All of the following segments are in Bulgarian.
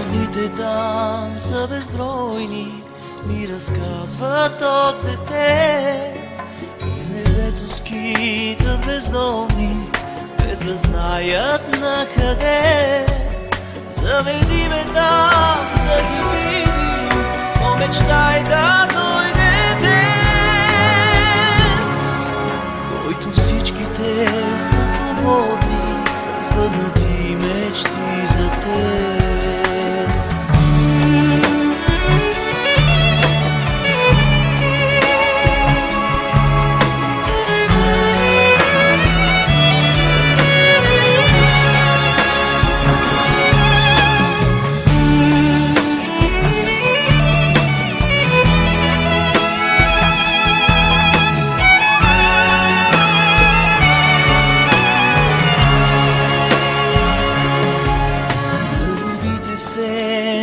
Звездите там са безбройни, ми разказват от дете. Из небето скитат бездомни, без да знаят на къде. Заведи ме там да ги видим, помечтай да дойде ден, който всичките са свободни, сбъднати мечти за теб.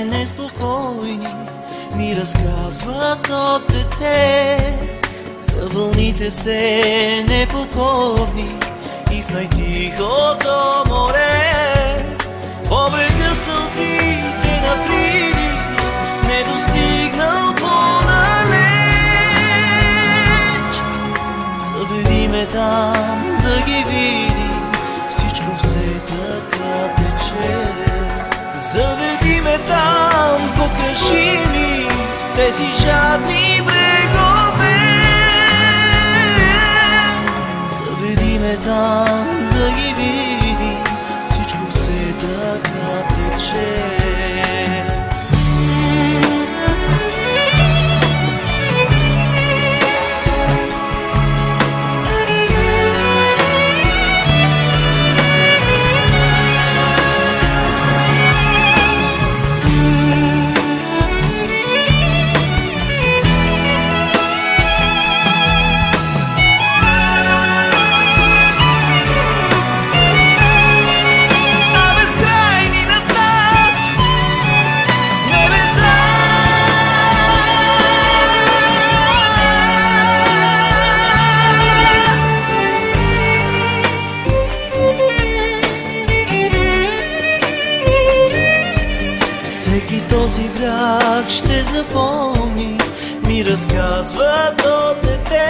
Неспокойни ми разказват от дете, за вълните все непокорни и в най-тихото море. По брега сълзите наплили, не достигнал по-далеч. Заведи ме там да ги видим, всичко все така тече. Заведи ме там, покажи ми тези жадни брегове. Заведи ме там да ги видим, всичко все така тече. Всеки този бряг ще запомни, ми разказва до дете.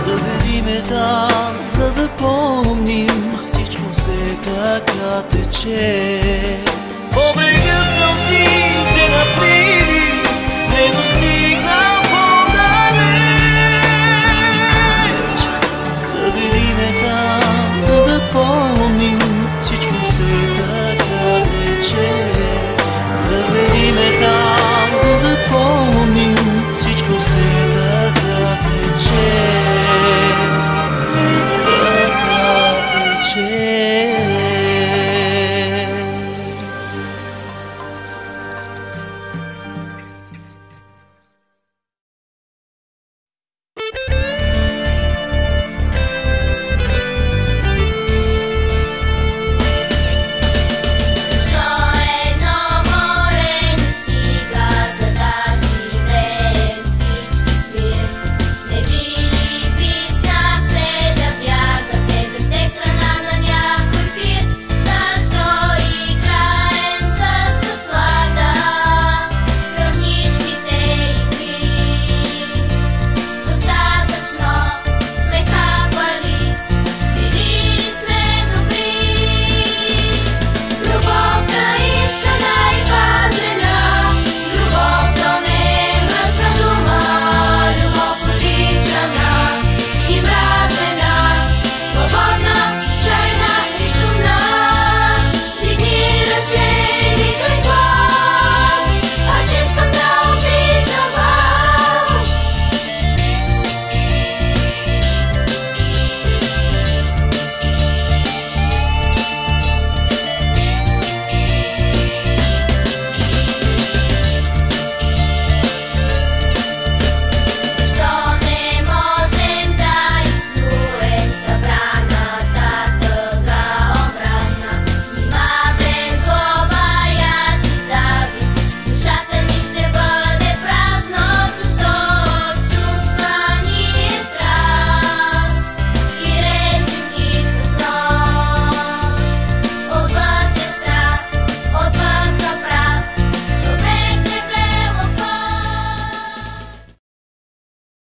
Заведи ме там, за да помним, всичко все така тече.